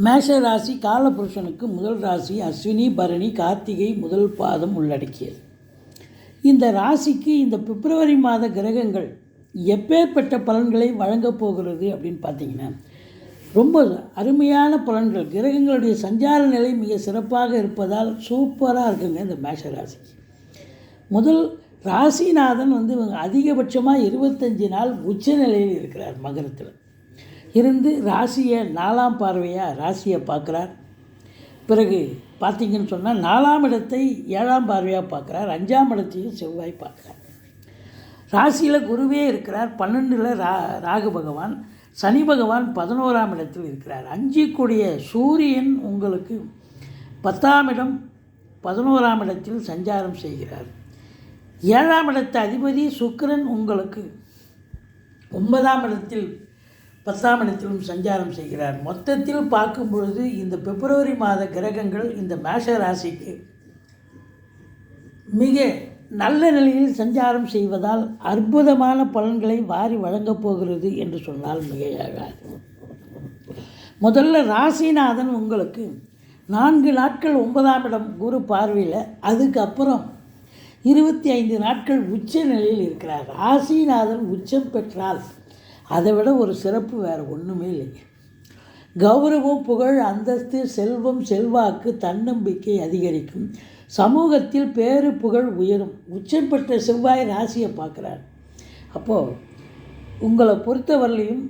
மேஷ ராசி காலபுருஷனுக்கு முதல் ராசி அஸ்வினி பரணி கார்த்திகை முதல் பாதம் உள்ளடக்கியது. இந்த ராசிக்கு இந்த பிப்ரவரி மாத கிரகங்கள் எப்பேற்பட்ட பலன்களை வழங்கப் போகிறது அப்படின்னு பார்த்தீங்கன்னா, ரொம்ப அருமையான பலன்கள். கிரகங்களுடைய சஞ்சார நிலை மிக சிறப்பாக இருப்பதால் சூப்பராக இருக்குங்க இந்த மேஷ ராசிக்கு. முதல் ராசிநாதன் அதிகபட்சமாக 25 நாள் உச்ச நிலையில் இருக்கிறார். மகரத்தில் இருந்து ராசியை 4ஆம் பார்வையாக ராசியை பார்க்குறார். பிறகு பார்த்திங்கன்னு சொன்னால் 4ஆம் இடத்தை 7ஆம் பார்வையாக பார்க்குறார். 5ஆம் இடத்தையும் செவ்வாய் பார்க்குறார். ராசியில் குருவே இருக்கிறார். 12ல் ராகு பகவான், சனி பகவான் 11ஆம் இடத்தில் இருக்கிறார். 5 கூடிய சூரியன் உங்களுக்கு 10ஆம் இடம் 11ஆம் இடத்தில் சஞ்சாரம் செய்கிறார். 7ஆம் இடத்து அதிபதி சுக்கிரன் உங்களுக்கு 9ஆம் இடத்தில் 10ஆம் இடத்திலும் சஞ்சாரம் செய்கிறார். மொத்தத்தில் பார்க்கும் பொழுது இந்த பிப்ரவரி மாத கிரகங்கள் இந்த மேஷ ராசிக்கு மிக நல்ல நிலையில் சஞ்சாரம் செய்வதால் அற்புதமான பலன்களை வாரி வழங்கப் போகிறது என்று சொன்னால் மிகையாகாது. முதல்ல ராசிநாதன் உங்களுக்கு 4 நாட்கள் 9ஆம் இடம் குரு பார்வையில், அதுக்கப்புறம் 25 நாட்கள் உச்ச நிலையில் இருக்கிறார். ராசிநாதன் உச்சம் பெற்றால் அதை விட ஒரு சிறப்பு வேறு ஒன்றுமே இல்லைங்க. கௌரவம், புகழ், அந்தஸ்து, செல்வம், செல்வாக்கு, தன்னம்பிக்கை அதிகரிக்கும். சமூகத்தில் பேரு புகழ் உயரும். உச்சம் பெற்ற செவ்வாய் ராசியை பார்க்குறார். அப்போது உங்களை பொறுத்தவரையிலையும்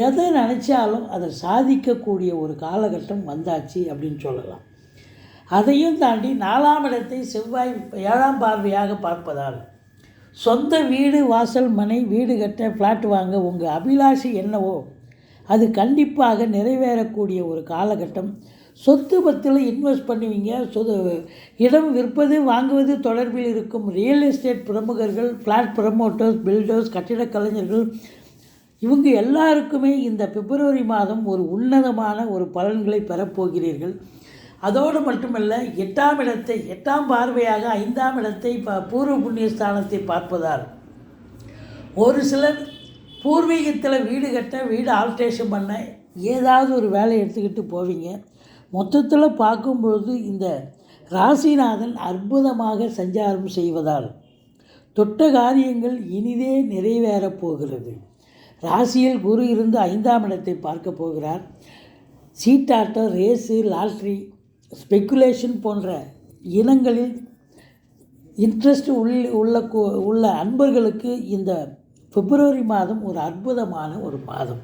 எதை நினச்சாலும் அதை சாதிக்கக்கூடிய ஒரு காலகட்டம் வந்தாச்சு அப்படின்னு சொல்லலாம். அதையும் தாண்டி 4ஆம் இடத்தை செவ்வாய் 7ஆம் பார்வையாக பார்ப்பதால் சொந்த வீடு, வாசல், மனை, வீடு கட்ட, ஃப்ளாட் வாங்க உங்கள் அபிலாஷை என்னவோ அது கண்டிப்பாக நிறைவேறக்கூடிய ஒரு காலகட்டம். சொத்து பத்தில் இன்வெஸ்ட் பண்ணுவீங்க. இடம் விற்பது வாங்குவது தொடர்பில் இருக்கும் ரியல் எஸ்டேட் பிரமுகர்கள், ஃப்ளாட் ப்ரமோட்டர்ஸ், பில்டர்ஸ், கட்டிடக் கலைஞர்கள், இவங்க எல்லாருக்குமே இந்த பிப்ரவரி மாதம் ஒரு உன்னதமான ஒரு பலன்களை பெறப்போகிறீர்கள். அதோடு மட்டுமல்ல, 8ஆம் இடத்தை 8ஆம் பார்வையாக 5ஆம் இடத்தை பூர்வ புண்ணிய ஸ்தானத்தை பார்ப்பதால் ஒரு சிலர் பூர்வீகத்தில் வீடு கட்ட, வீடு ஆல்ட்ரேஷன் பண்ண ஏதாவது ஒரு வேலையை எடுத்துக்கிட்டு போவீங்க. மொத்தத்தில் பார்க்கும்பொழுது இந்த ராசிநாதன் அற்புதமாக சஞ்சாரம் செய்வதால் தொட்ட காரியங்கள் இனிதே நிறைவேறப் போகிறது. ராசியில் குரு இருந்து 5ஆம் இடத்தை பார்க்க போகிறார். சீட்டாட்டம், ரேஸு, லாட்ரி, ஸ்பெக்குலேஷன் போன்ற இனங்களில் இன்ட்ரெஸ்ட் உள்ள அன்பர்களுக்கு இந்த பிப்ரவரி மாதம் ஒரு அற்புதமான ஒரு மாதம்.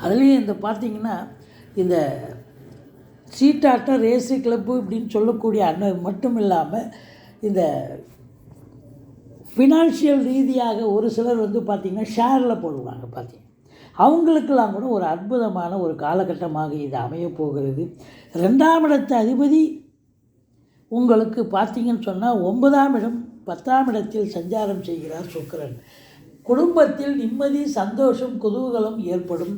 அதுலேயும் இந்த பார்த்திங்கன்னா, இந்த சீட்டாட்டம், ரேஸு, கிளப்பு இப்படின்னு சொல்லக்கூடிய மட்டும் இல்லாமல் இந்த ஃபினான்ஷியல் ரீதியாக ஒரு சிலர் பார்த்திங்கன்னா ஷேரில் போடுவாங்க. பார்த்திங்கன்னா அவங்களுக்கெல்லாம் கூட ஒரு அற்புதமான ஒரு காலகட்டமாக இது அமையப் போகிறது. 2ஆம் இடத்து அதிபதி உங்களுக்கு பார்த்திங்கன்னு சொன்னால் 9ஆம் இடம் 10ஆம் இடத்தில் சஞ்சாரம் செய்கிறார் சுக்கிரன். குடும்பத்தில் நிம்மதி, சந்தோஷம், குதூகலம் ஏற்படும்.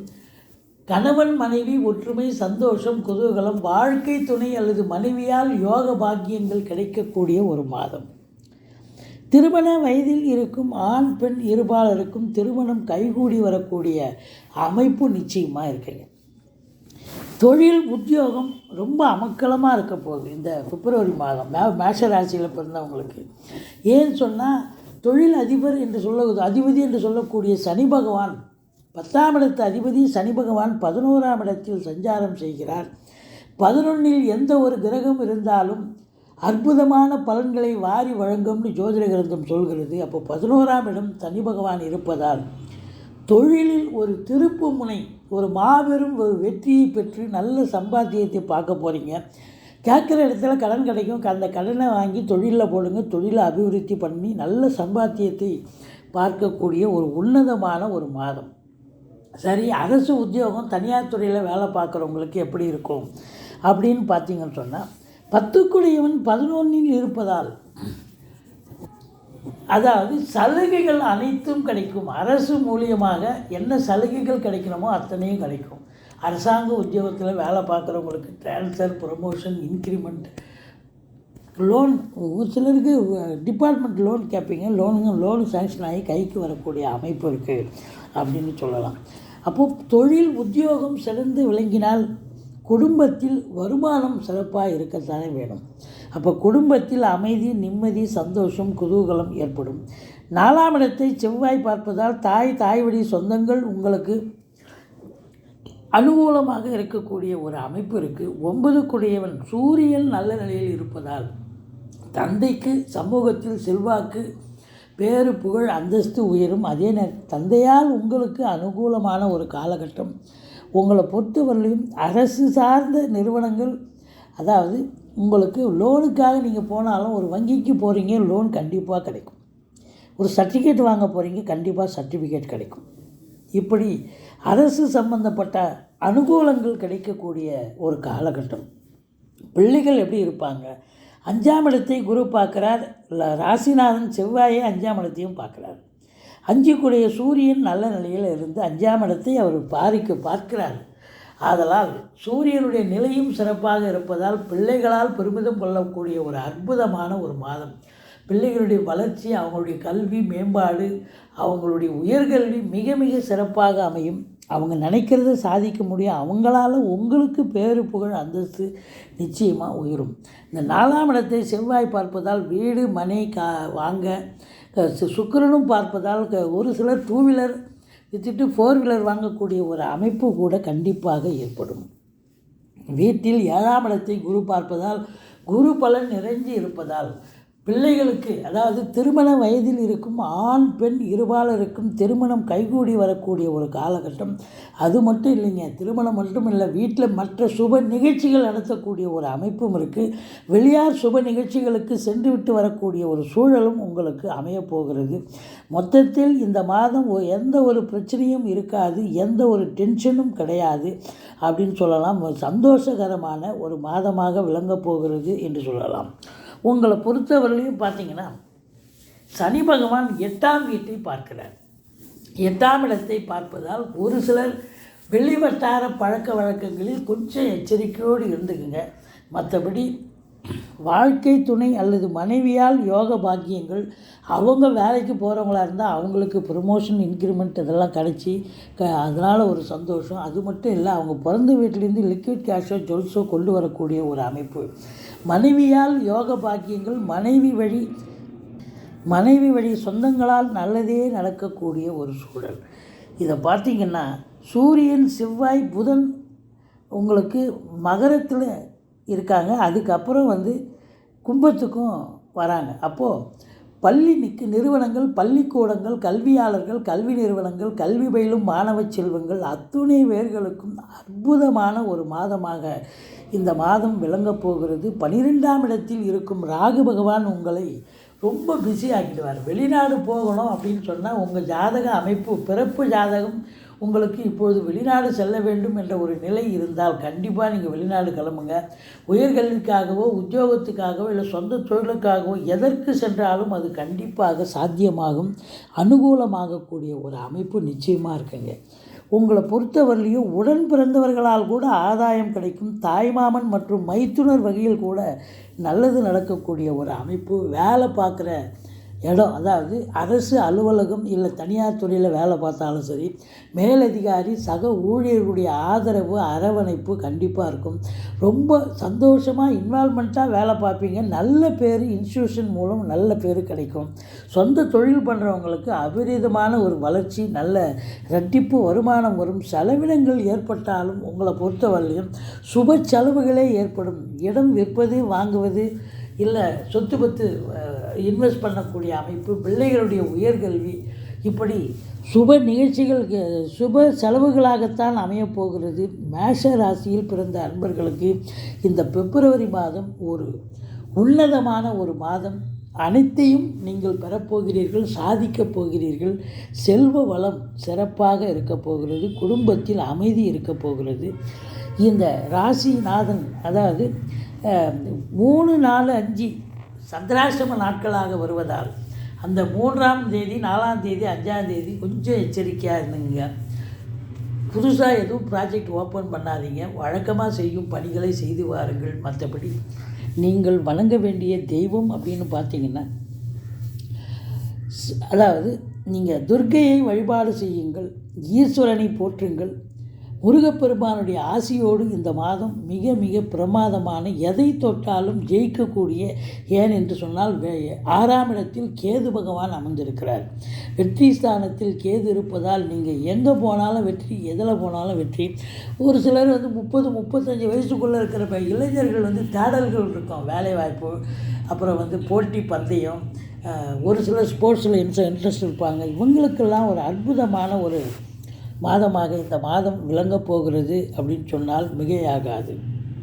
கணவன் மனைவி ஒற்றுமை, சந்தோஷம், குதூகலம், வாழ்க்கை துணை அல்லது மனைவியால் யோக பாக்கியங்கள் கிடைக்கக்கூடிய ஒரு மாதம். திருமண வயதில் இருக்கும் ஆண் பெண் இருபாலருக்கும் திருமணம் கைகூடி வரக்கூடிய அமைப்பு நிச்சயமாக இருக்குங்க. தொழில், உத்தியோகம் ரொம்ப அமக்கலமாக இருக்க போகுது இந்த பிப்ரவரி மாதம் மேஷ ராசியில் பிறந்தவங்களுக்கு. ஏன்னு சொன்னால், தொழில் அதிபர் என்று அதிபதி என்று சொல்லக்கூடிய சனி பகவான் 10ஆம் இடத்து அதிபதி சனி பகவான் 11ஆம் இடத்தில் சஞ்சாரம் செய்கிறார். 11இல் எந்த ஒரு கிரகம் இருந்தாலும் அற்புதமான பலன்களை வாரி வழங்கும்னு ஜோதிட கிரந்தம் சொல்கிறது. அப்போ 11ஆம் இடம் சனி பகவான் இருப்பதால் தொழிலில் ஒரு திருப்பு முனை, ஒரு மாபெரும் ஒரு வெற்றியை பெற்று நல்ல சம்பாத்தியத்தை பார்க்க போகிறீங்க. கேட்குற இடத்துல கடன் கிடைக்கும். அந்த கடனை வாங்கி தொழிலில் போடுங்க. தொழிலை அபிவிருத்தி பண்ணி நல்ல சம்பாத்தியத்தை பார்க்கக்கூடிய ஒரு உன்னதமான ஒரு மாதம். சரி, அரசு உத்தியோகம், தனியார் துறையில் வேலை பார்க்குறவங்களுக்கு எப்படி இருக்கும் அப்படின்னு பார்த்தீங்கன்னு சொன்னால், 10 11இல் இருப்பதால் அதாவது சலுகைகள் அனைத்தும் கிடைக்கும். அரசு மூலியமாக என்ன சலுகைகள் கிடைக்கணுமோ அத்தனையும் கிடைக்கும். அரசாங்க உத்தியோகத்தில் வேலை பார்க்குறவங்களுக்கு ட்ரான்ஸ்ஃபர், ப்ரமோஷன், இன்க்ரிமெண்ட், லோன், ஒரு சிலருக்கு டிபார்ட்மெண்ட் லோன் கேட்பீங்க. லோனு சேங்ஷன் ஆகி கைக்கு வரக்கூடிய அமைப்பு இருக்குது அப்படின்னு சொல்லலாம். அப்போது தொழில் உத்தியோகம் சிறந்து விளங்கினால் குடும்பத்தில் வருமானம் சிறப்பாக இருக்கத்தானே வேணும். அப்போ குடும்பத்தில் அமைதி, நிம்மதி, சந்தோஷம், குதூகலம் ஏற்படும். 4ஆம் இடத்தை செவ்வாய் பார்ப்பதால் தாய் வழி சொந்தங்கள் உங்களுக்கு அனுகூலமாக இருக்கக்கூடிய ஒரு அமைப்பு இருக்குது. 9க்குடையவன் சூரியன் நல்ல நிலையில் இருப்பதால் தந்தைக்கு சமூகத்தில் செல்வாக்கு, பேரு, புகழ், அந்தஸ்து உயரும். அதே நேரம் தந்தையால் உங்களுக்கு அனுகூலமான ஒரு காலகட்டம். உங்களை பொறுத்தவரையிலும் அரசு சார்ந்த நிறுவனங்கள், அதாவது உங்களுக்கு லோனுக்காக நீங்கள் போனாலும் ஒரு வங்கிக்கு போகிறீங்க, லோன் கண்டிப்பாக கிடைக்கும். ஒரு சர்டிஃபிகேட் வாங்க போகிறீங்க, கண்டிப்பாக சர்டிஃபிகேட் கிடைக்கும். இப்படி அரசு சம்பந்தப்பட்ட அனுகூலங்கள் கிடைக்கக்கூடிய ஒரு காலகட்டம். பிள்ளைகள் எப்படி இருப்பாங்க? 5ஆம் இடத்தை குரு பார்க்குறார். ராசிநாதன் செவ்வாயை 5ஆம் இடத்தையும் பார்க்குறார். 5க்குடைய சூரியன் நல்ல நிலையில் இருந்து 5ஆம் இடத்தை அவர் பார்க்கிறார். ஆதலால் சூரியனுடைய நிலையும் சிறப்பாக இருப்பதால் பிள்ளைகளால் பெருமிதம் கொள்ளக்கூடிய ஒரு அற்புதமான ஒரு மாதம். பிள்ளைகளுடைய வளர்ச்சி, அவங்களுடைய கல்வி மேம்பாடு, அவங்களுடைய உயர்கல்வி மிக மிக சிறப்பாக அமையும். அவங்க நினைக்கிறத சாதிக்க முடியும். அவங்களால உங்களுக்கு பேரு, புகழ், அந்தஸ்து நிச்சயமாக உயரும். இந்த 4ஆம் இடத்தை செவ்வாய் பார்ப்பதால் வீடு, மனை வாங்க, சுக்கிரனும் பார்ப்பதால் ஒரு சிலர் 2 வீலர் விற்றுட்டு 4 வீலர் வாங்கக்கூடிய ஒரு அமைப்பு கூட கண்டிப்பாக ஏற்படும். வீட்டில் 7ஆம் இடத்தை குரு பார்ப்பதால் குரு பலன் நிறைஞ்சி இருப்பதால் பிள்ளைகளுக்கு, அதாவது திருமண வயதில் இருக்கும் ஆண் பெண் இருபாலருக்கும் திருமணம் கைகூடி வரக்கூடிய ஒரு காலகட்டம். அது மட்டும் இல்லைங்க, திருமணம் மட்டும் இல்லை, வீட்டில் மற்ற சுப நிகழ்ச்சிகள் நடத்தக்கூடிய ஒரு அமைப்பும் இருக்குது. வெளியார் சுப நிகழ்ச்சிகளுக்கு சென்று விட்டு வரக்கூடிய ஒரு சூழலும் உங்களுக்கு அமையப்போகிறது. மொத்தத்தில் இந்த மாதம் எந்த ஒரு பிரச்சனையும் இருக்காது, எந்த ஒரு டென்ஷனும் கிடையாது அப்படின்னு சொல்லலாம். சந்தோஷகரமான ஒரு மாதமாக விளங்கப் போகிறது என்று சொல்லலாம். உங்களை பொறுத்தவரையிலையும் பார்த்தீங்கன்னா சனி பகவான் 8ஆம் வீட்டை பார்க்கிறார். 8ஆம் இடத்தை பார்ப்பதால் ஒரு சிலர் வெளிவட்டார பழக்க வழக்கங்களில் கொஞ்சம் எச்சரிக்கையோடு இருந்துக்குங்க. மற்றபடி வாழ்க்கை துணை அல்லது மனைவியால் யோக பாக்கியங்கள், அவங்க வேலைக்கு போகிறவங்களா இருந்தால் அவங்களுக்கு ப்ரமோஷன், இன்க்ரிமெண்ட் இதெல்லாம் கிடச்சி அதனால் ஒரு சந்தோஷம். அது மட்டும் இல்லை, அவங்க பிறந்த வீட்டிலேருந்து லிக்விட் கேஷோ ஜுவல்ஸோ கொண்டு வரக்கூடிய ஒரு அமைப்பு. மனைவியால் யோக பாக்கியங்கள், மனைவி வழி சொந்தங்களால் நல்லதே நடக்கக்கூடிய ஒரு சூழல். இதை பார்த்திங்கன்னா சூரியன், செவ்வாய், புதன் உங்களுக்கு மகரத்தில் இருக்காங்க. அதுக்கப்புறம் கும்பத்துக்கும் வராங்க. அப்போது நிறுவனங்கள், பள்ளிக்கூடங்கள், கல்வியாளர்கள், கல்வி நிறுவனங்கள், கல்வி பயிலும் மாணவ செல்வங்கள் அத்துணை பேர்களுக்கும் அற்புதமான ஒரு மாதமாக இந்த மாதம் விளங்கப் போகிறது. 12ஆம் இடத்தில் இருக்கும் ராகு பகவான் உங்களை ரொம்ப பிஸி ஆக்கிடுவார். வெளிநாடு போகணும் அப்படின்னு சொன்னால் உங்கள் ஜாதக அமைப்பு, பிறப்பு ஜாதகம் உங்களுக்கு இப்பொழுது வெளிநாடு செல்ல வேண்டும் என்ற ஒரு நிலை இருந்தால் கண்டிப்பாக நீங்கள் வெளிநாடு கிளம்புங்க. உயர்கல்விக்காகவோ உத்தியோகத்துக்காகவோ இல்லை சொந்த தொழிலுக்காகவோ எதற்கு சென்றாலும் அது கண்டிப்பாக சாத்தியமாகும், அனுகூலமாகக்கூடிய ஒரு அமைப்பு நிச்சயமாக இருக்குங்க. உங்களை பொறுத்தவரையிலையும் உடன் பிறந்தவர்களால் கூட ஆதாயம் கிடைக்கும். தாய்மாமன் மற்றும் மைத்துனர் வகையில் கூட நல்லது நடக்கக்கூடிய ஒரு அமைப்பு. வேலை பார்க்குற இடம், அதாவது அரசு அலுவலகம் இல்லை தனியார் துறையில் வேலை பார்த்தாலும் சரி, மேலதிகாரி சக ஊழியர்களுடைய ஆதரவு, அரவணைப்பு கண்டிப்பாக இருக்கும். ரொம்ப சந்தோஷமாக இன்வால்மெண்ட்டாக வேலை பார்ப்பீங்க. நல்ல பேர் இன்ஸ்டியூஷன் மூலம் நல்ல பேர் கிடைக்கும். சொந்த தொழில் பண்ணுறவங்களுக்கு அபரிதமான ஒரு வளர்ச்சி, நல்ல இரட்டிப்பு வருமானம் வரும். செலவினங்கள் ஏற்பட்டாலும் உங்களை பொறுத்தவரையிலும் சுப செலவுகளே ஏற்படும். இடம் விற்பது, வாங்குவது, இல்லை சொத்து பத்து இன்வெஸ்ட் பண்ணக்கூடிய அமைப்பு, பிள்ளைகளுடைய உயர்கல்வி, இப்படி சுப நிகழ்ச்சிகள் சுப செலவுகளாகத்தான் அமையப்போகிறது. மேஷ ராசியில் பிறந்த அன்பர்களுக்கு இந்த பிப்ரவரி மாதம் ஒரு உன்னதமான ஒரு மாதம். அனைத்தையும் நீங்கள் பெறப்போகிறீர்கள், சாதிக்கப் போகிறீர்கள். செல்வ வளம் சிறப்பாக இருக்கப் போகிறது. குடும்பத்தில் அமைதி இருக்கப் போகிறது. இந்த ராசிநாதன், அதாவது 3, 4, 5 சந்திராஷ்டம நாட்களாக வருவதால் அந்த 3ஆம் தேதி, 4ஆம் தேதி, 5ஆம் தேதி கொஞ்சம் எச்சரிக்கையாக இருந்துங்க. புதுசாக எதுவும் ப்ராஜெக்ட் ஓப்பன் பண்ணாதீங்க. வழக்கமாக செய்யும் பணிகளை செய்து வாருங்கள். மற்றபடி நீங்கள் வணங்க வேண்டிய தெய்வம் அப்படின்னு பார்த்தீங்கன்னா, அதாவது நீங்கள் துர்க்கையை வழிபாடு செய்யுங்கள், ஈஸ்வரனை போற்றுங்கள். முருகப்பெருமானுடைய ஆசியோடு இந்த மாதம் மிக மிக பிரமாதமான, எதை தொட்டாலும் ஜெயிக்கக்கூடிய, ஏன் என்று சொன்னால் 6ஆம் இடத்தில் கேது பகவான் அமர்ந்திருக்கிறார். வெற்றி ஸ்தானத்தில் கேது இருப்பதால் நீங்கள் எங்கே போனாலும் வெற்றி, எதில் போனாலும் வெற்றி. ஒரு சிலர் 30-35 வயசுக்குள்ளே இருக்கிற இளைஞர்கள் தேடல்கள் இருக்கும், வேலைவாய்ப்பு, அப்புறம் போட்டி பந்தயம், ஒரு சிலர் ஸ்போர்ட்ஸில் இன்ட்ரெஸ்ட் இருப்பாங்க. இவங்களுக்கெல்லாம் ஒரு அற்புதமான ஒரு மாதமாக இந்த மாதம் விளங்கப் போகிறது அப்படின்னு சொன்னால் மிகையாகாது.